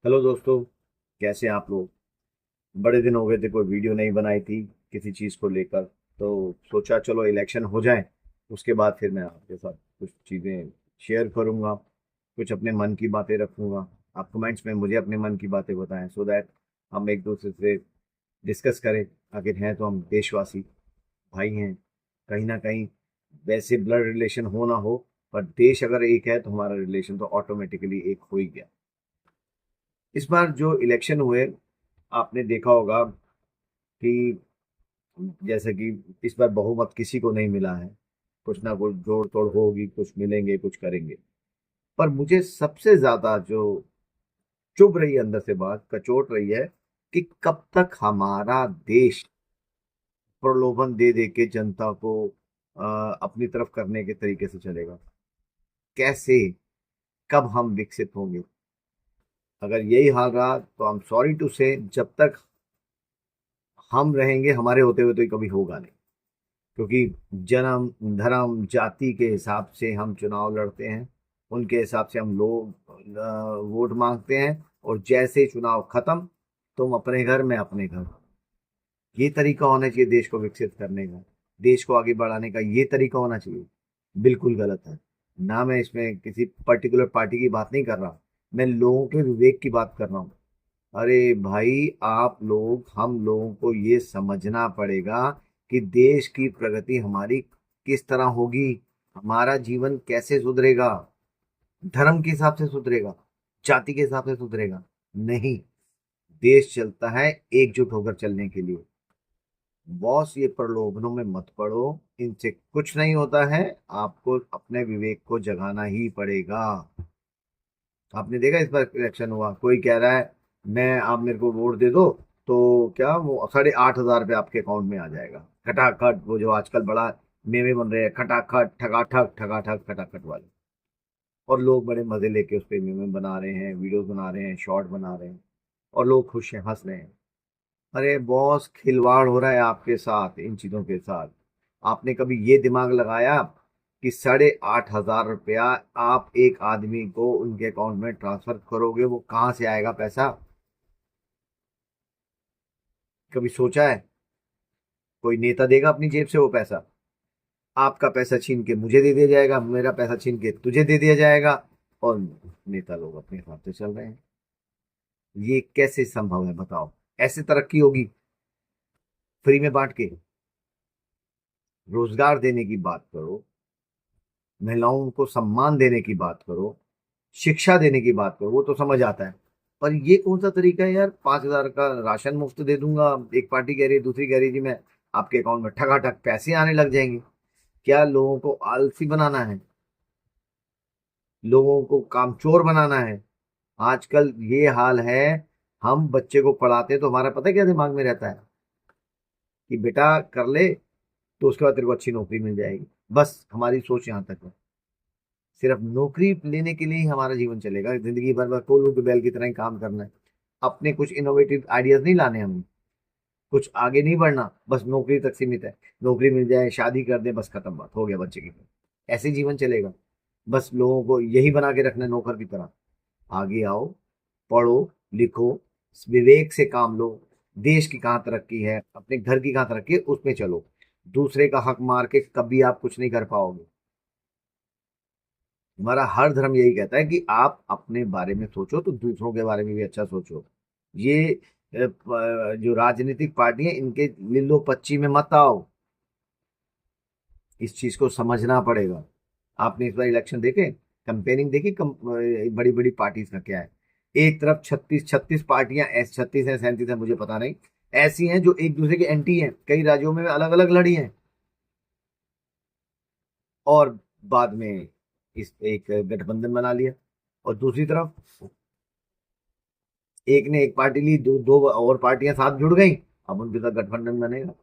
Hello दोस्तों। कैसे हैं आप लोग? बड़े दिन हो गए थे, कोई वीडियो नहीं बनाई थी किसी चीज़ को लेकर। तो सोचा चलो इलेक्शन हो जाए, उसके बाद फिर मैं आपके साथ कुछ चीज़ें शेयर करूंगा, कुछ अपने मन की बातें रखूंगा। आप कमेंट्स में मुझे अपने मन की बातें बताएं, सो दैट हम एक दूसरे से डिस्कस करें। आखिर हैं तो हम देशवासी, भाई हैं कहीं ना कहीं। वैसे ब्लड रिलेशन हो ना हो, पर देश अगर एक है तो हमारा रिलेशन तो ऑटोमेटिकली एक हो ही गया। इस बार जो इलेक्शन हुए, आपने देखा होगा कि जैसे कि इस बार बहुमत किसी को नहीं मिला है। कुछ ना कुछ जोड़ तोड़ होगी, कुछ मिलेंगे, कुछ करेंगे। पर मुझे सबसे ज्यादा जो चुभ रही है, अंदर से बात कचोट रही है, कि कब तक हमारा देश प्रलोभन दे दे के जनता को अपनी तरफ करने के तरीके से चलेगा। कैसे, कब हम विकसित होंगे? अगर यही हाल रहा तो आई एम सॉरी टू से, जब तक हम रहेंगे हमारे होते हुए तो ये कभी होगा नहीं। क्योंकि जन्म, धर्म, जाति के हिसाब से हम चुनाव लड़ते हैं, उनके हिसाब से हम लोग वोट मांगते हैं। और जैसे ही चुनाव खत्म, तुम अपने घर में अपने घर। ये तरीका होना चाहिए देश को विकसित करने का, देश को आगे बढ़ाने का, ये तरीका होना चाहिए। बिल्कुल गलत है। ना मैं इसमें किसी पर्टिकुलर पार्टी की बात नहीं कर रहा, मैं लोगों के विवेक की बात कर रहा हूँ। अरे भाई, आप लोग, हम लोगों को ये समझना पड़ेगा कि देश की प्रगति हमारी किस तरह होगी, हमारा जीवन कैसे सुधरेगा। धर्म के हिसाब से सुधरेगा, जाति के हिसाब से सुधरेगा नहीं। देश चलता है एकजुट होकर चलने के लिए। बॉस, ये प्रलोभनों में मत पड़ो, इनसे कुछ नहीं होता है। आपको अपने विवेक को जगाना ही पड़ेगा। आपने देखा इस बार इलेक्शन हुआ, कोई कह रहा है मैं, आप मेरे को वोट दे दो तो क्या वो 8,500 रुपये आपके अकाउंट में आ जाएगा खटाखट। वो जो आजकल बड़ा मेमे बन रहे हैं, खटाखट ठगाठक ठगाठक खटाखट वाले। और लोग बड़े मजे लेके उस पे मेमे बना रहे हैं, वीडियोस बना रहे हैं, शॉर्ट बना रहे हैं, और लोग खुश हैं, हंस रहे हैं। अरे बॉस, खिलवाड़ हो रहा है आपके साथ इन चीजों के साथ। आपने कभी ये दिमाग लगाया कि 8,500 रुपया आप एक आदमी को उनके अकाउंट में ट्रांसफर करोगे, वो कहाँ से आएगा पैसा? कभी सोचा है? कोई नेता देगा अपनी जेब से वो पैसा? आपका पैसा छीन के मुझे दे दिया जाएगा, मेरा पैसा छीन के तुझे दे दिया जाएगा, और नेता लोग अपने हिसाब से चल रहे हैं। ये कैसे संभव है बताओ? ऐसे तरक्की होगी? फ्री में बांट के रोजगार देने की बात करो, महिलाओं को सम्मान देने की बात करो, शिक्षा देने की बात करो, वो तो समझ आता है। पर ये कौन सा तरीका है यार? 5,000 का राशन मुफ्त दे दूंगा, एक पार्टी कह रही है, दूसरी कह रही है जी मैं आपके अकाउंट में ठगाठक पैसे आने लग जाएंगे। क्या लोगों को आलसी बनाना है? लोगों को कामचोर बनाना है? आजकल ये हाल है। हम बच्चे को पढ़ाते हैं तो हमारा पता है क्या दिमाग में रहता है? कि बेटा कर ले तो उसके बाद तेरे को अच्छी नौकरी मिल जाएगी। बस हमारी सोच यहाँ तक है। सिर्फ नौकरी लेने के लिए ही हमारा जीवन चलेगा, जिंदगी भर बस कोल्लू के बैल की तरह ही काम करना है। अपने कुछ इनोवेटिव आइडियाज नहीं लाने हमें, कुछ आगे नहीं बढ़ना, बस नौकरी तक सीमित है। नौकरी मिल जाए, शादी कर दे, बस खत्म, बात हो गया बच्चे की। ऐसे जीवन चलेगा? बस लोगों को यही बना के रखना है, नौकर की तरह। आगे आओ, पढ़ो, लिखो, विवेक से काम लो। देश की कहाँ तरक्की है, अपने घर की कहाँ तरक्की है, उसमें चलो। दूसरे का हक मार के कभी आप कुछ नहीं कर पाओगे। हमारा हर धर्म यही कहता है कि आप अपने बारे में सोचो तो दूसरों के बारे में भी अच्छा सोचो। ये जो राजनीतिक पार्टी है, इनके लिल्लो पच्ची में मत आओ। इस चीज को समझना पड़ेगा। आपने इस बार इलेक्शन देखे, कंपेयरिंग देखी, बड़ी बड़ी पार्टीज का क्या है? एक तरफ 36 36 पार्टियां, 36 है 37 है मुझे पता नहीं, ऐसी हैं जो एक दूसरे के एंटी हैं, कई राज्यों में अलग अलग लड़ी हैं। और बाद में इस एक गठबंधन बना लिया। और दूसरी तरफ एक ने एक पार्टी ली, दो दो और पार्टियां साथ जुड़ गई, अब उनके साथ गठबंधन बनेगा।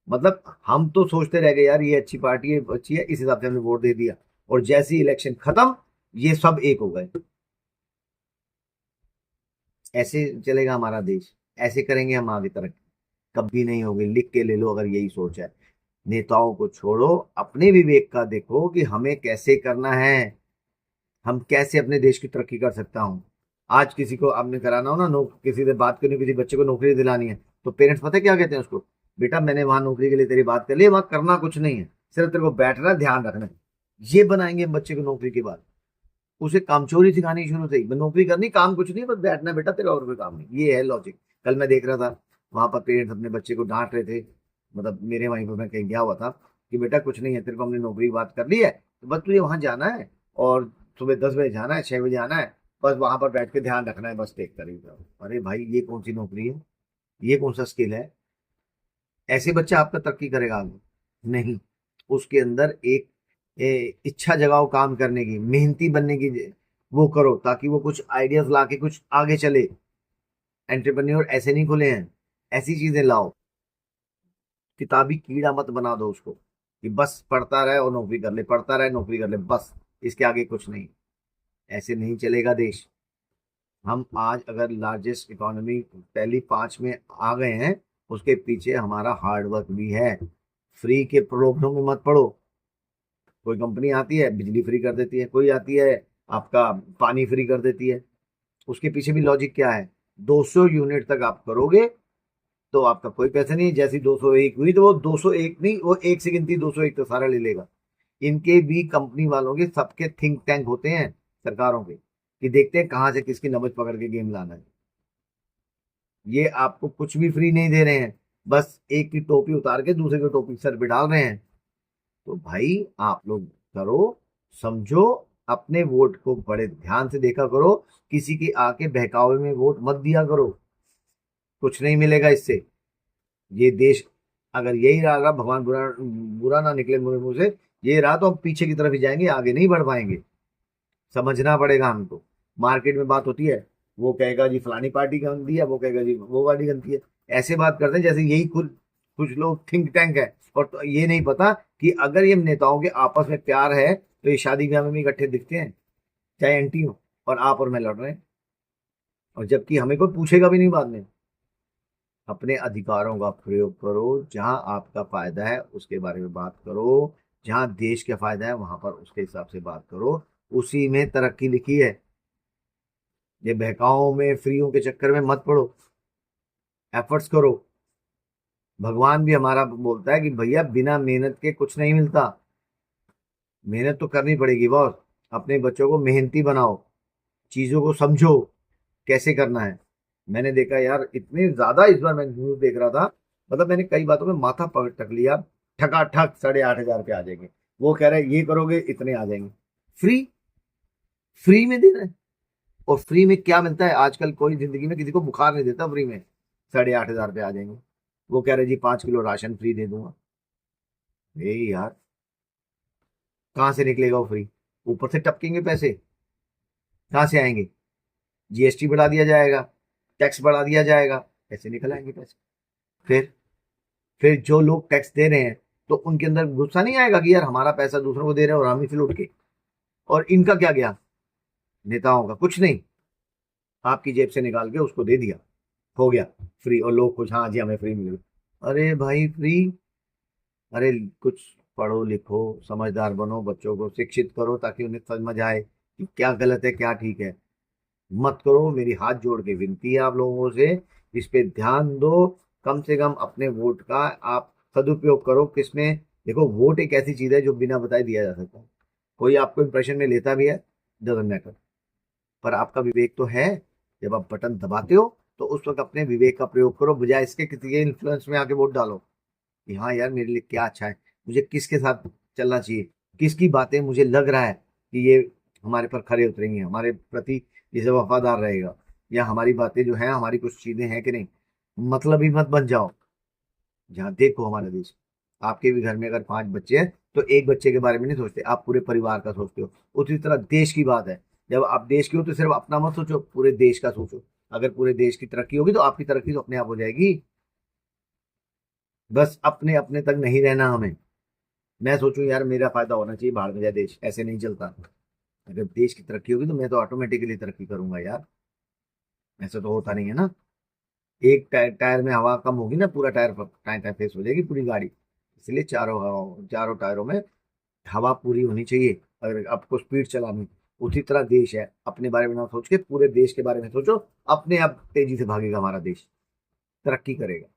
मतलब हम तो सोचते रह गए यार ये अच्छी पार्टी है, अच्छी है, इस हिसाब से हमने वोट दे दिया। और जैसे ही इलेक्शन खत्म, ये सब एक हो गए। ऐसे चलेगा हमारा देश? ऐसे करेंगे हम आगे तरक्की? कभी नहीं होगी। लिख के ले लो अगर यही सोच है। नेताओं को छोड़ो, अपने विवेक का देखो कि हमें कैसे करना है, हम कैसे अपने देश की तरक्की कर सकता हूँ। आज किसी को आपने कराना हो ना, किसी से बात करनी, किसी बच्चे को नौकरी दिलानी है, तो पेरेंट्स पता है क्या कहते हैं उसको? बेटा मैंने वहां नौकरी के लिए तेरी बात कर ली, वहां करना कुछ नहीं है, सिर्फ तेरे को बैठना है, ध्यान रखना है। ये बनाएंगे हम बच्चे को नौकरी के बाद। उसे कामचोरी सिखानी शुरू से ही, नौकरी करनी, काम कुछ नहीं, बस बैठना बेटा, तेरा और कोई काम नहीं। ये है लॉजिक। कल मैं देख रहा था, वहां पर पेरेंट्स अपने बच्चे को डांट रहे थे, मतलब मेरे वहीं पर मैं कहीं गया हुआ था, कि बेटा कुछ नहीं है, तेरे को हमने नौकरी की बात कर ली है, तो बस तुझे वहां जाना है, और सुबह 10 बजे जाना है, 6 बजे आना है, बस वहां पर बैठ के ध्यान रखना है, बस देख कर ही जाओ। अरे भाई ये कौन सी नौकरी है? ये कौन सा स्किल है? ऐसे बच्चा आपका तरक्की करेगा आगे? नहीं। उसके अंदर एक इच्छा जगाओ काम करने की, मेहनती बनने की, वो करो, ताकि वो कुछ आइडियाज ला के कुछ आगे चले। एंटरप्रेन्योर ऐसे नहीं खुले हैं, ऐसी चीजें लाओ। किताबी कीड़ा मत बना दो उसको, कि बस पढ़ता रहे और नौकरी कर ले, पढ़ता रहे नौकरी कर ले, बस इसके आगे कुछ नहीं। ऐसे नहीं चलेगा देश। हम आज अगर लार्जेस्ट इकोनॉमी पहली 5 में आ गए हैं, उसके पीछे हमारा हार्डवर्क भी है। फ्री के प्रलोभनों में मत पड़ो। कोई कंपनी आती है बिजली फ्री कर देती है, कोई आती है आपका पानी फ्री कर देती है। उसके पीछे भी लॉजिक क्या है? 200 यूनिट तक आप करोगे तो आपका कोई पैसा नहीं। जैसी 201 हुई तो वो 201 नहीं, वो एक से गिनती 201 तो सारा ले लेगा। इनके भी कंपनी वालों के सबके थिंक टैंक होते हैं सरकारों के, कि देखते हैं कहाँ से किसकी नब्ज पकड़ के गेम लाना है। ये आपको कुछ भी फ्री नहीं दे रहे हैं, बस एक की टोपी उतार के दूसरे की टोपी सर पे डाल रहे हैं। तो भाई आप लोग करो, समझो, अपने वोट को बड़े ध्यान से देखा करो। किसी की आके बहकावे में वोट मत दिया करो, कुछ नहीं मिलेगा इससे। ये देश अगर यही रहा, भगवान बुरा बुरा ना निकले मेरे मुंह से, ये रहा तो हम पीछे की तरफ ही जाएंगे, आगे नहीं बढ़ पाएंगे। समझना पड़ेगा हमको। मार्केट में बात होती है, वो कहेगा जी फलानी पार्टी गंदी है, वो कहेगा जी वो पार्टी गंदी है। ऐसे बात करते हैं जैसे यही कुछ कुछ लोग थिंक टैंक है। और तो ये नहीं पता कि अगर ये नेताओं के आपस में प्यार है तो ये शादी ब्याह में भी इकट्ठे दिखते हैं, चाहे एंटी हो, और आप और मैं लड़ रहे हैं, और जबकि हमें कोई पूछेगा भी नहीं बाद में। अपने अधिकारों का प्रयोग करो, जहां आपका फायदा है उसके बारे में बात करो, जहां देश का फायदा है वहां पर उसके हिसाब से बात करो। उसी में तरक्की लिखी है। ये बहकाओं में, फ्रीयों के चक्कर में मत पड़ो, एफर्ट्स करो। भगवान भी हमारा बोलता है कि भैया बिना मेहनत के कुछ नहीं मिलता। मेहनत तो करनी पड़ेगी बॉस। अपने बच्चों को मेहनती बनाओ, चीजों को समझो कैसे करना है। मैंने देखा यार, इतने ज्यादा इस बार मैं न्यूज देख रहा था, मतलब मैंने कई बातों में माथा पटक लिया। ठका ठक 8,500 पे आ जाएंगे, वो कह रहे हैं ये करोगे इतने आ जाएंगे। फ्री, फ्री में दे रहे हैं। और फ्री में क्या मिलता है? आजकल कोई जिंदगी में किसी को बुखार नहीं देता फ्री में। 8,500 पे आ जाएंगे। वो कह रहे जी 5 किलो राशन फ्री दे दूंगा। यार कहाँ से निकलेगा वो फ्री? ऊपर से टपकेंगे पैसे, कहाँ से आएंगे? जीएसटी बढ़ा दिया जाएगा, टैक्स बढ़ा दिया जाएगा, कैसे निकल आएंगे पैसे? फिर फिर जो लोग टैक्स दे रहे हैं, तो उनके अंदर गुस्सा नहीं आएगा कि यार हमारा पैसा दूसरों को दे रहे हैं और हम ही से लूट के? और इनका क्या गया? नेताओं का कुछ नहीं, आपकी जेब से निकाल के उसको दे दिया, हो गया फ्री, और लोग कुछ, हाँ जी हमें फ्री मिल गई। अरे भाई फ्री? अरे कुछ पढ़ो लिखो, समझदार बनो, बच्चों को शिक्षित करो ताकि उन्हें समझ आए कि क्या गलत है क्या ठीक है। मत करो, मेरी हाथ जोड़ के विनती है आप लोगों से, इस पे ध्यान दो। कम से कम अपने वोट का आप सदुपयोग करो। किसमें? देखो, वोट एक ऐसी चीज है जो बिना बताए दिया जा सकता है। कोई आपको इंप्रेशन में लेता भी है, डजंट मैटर, पर आपका विवेक तो है। जब आप बटन दबाते हो तो उस वक्त अपने विवेक का प्रयोग करो, बजाय इसके किसी के इन्फ्लुएंस में आके वोट डालो कि हाँ यार मेरे लिए क्या अच्छा है, मुझे किसके साथ चलना चाहिए, किसकी बातें मुझे लग रहा है कि ये हमारे पर खरे उतरेंगे, हमारे प्रति जैसे वफादार रहेगा, या हमारी बातें जो है, हमारी कुछ चीजें हैं कि नहीं। मतलब ही मत बन जाओ। जहाँ देखो हमारा देश, आपके भी घर में अगर 5 बच्चे हैं तो एक बच्चे के बारे में नहीं सोचते, आप पूरे परिवार का सोचते हो। उसी तरह देश की बात है, जब आप देश की हो तो सिर्फ अपना मत सोचो, पूरे देश का सोचो। अगर पूरे देश की तरक्की होगी तो आपकी तरक्की तो अपने आप हो जाएगी। बस अपने अपने तक नहीं रहना हमें। मैं सोचूं यार मेरा फायदा होना चाहिए, बाहर में जाए देश, ऐसे नहीं चलता। अगर देश की तरक्की होगी तो मैं तो ऑटोमेटिकली तरक्की करूंगा यार। ऐसा तो होता नहीं है ना। एक टायर टायर में हवा कम होगी ना, पूरा टायर टायर टायर फेस हो जाएगी पूरी गाड़ी। इसलिए चारों टायरों में हवा पूरी होनी चाहिए अगर आपको स्पीड चलानी। उसी तरह देश है, अपने बारे में ना सोच के पूरे देश के बारे में सोचो, अपने आप तेजी से भागेगा हमारा देश, तरक्की करेगा।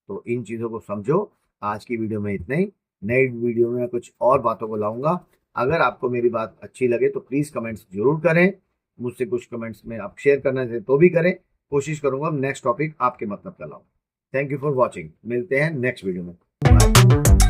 तो इन चीज़ों को समझो। आज की वीडियो में इतना ही, नई वीडियो में मैं कुछ और बातों को लाऊंगा। अगर आपको मेरी बात अच्छी लगे तो प्लीज़ कमेंट्स जरूर करें, मुझसे कुछ कमेंट्स में आप शेयर करना चाहें तो भी करें। कोशिश करूंगा नेक्स्ट टॉपिक आपके मतलब का लाऊं। थैंक यू फॉर वॉचिंग, मिलते हैं नेक्स्ट वीडियो में। बाय।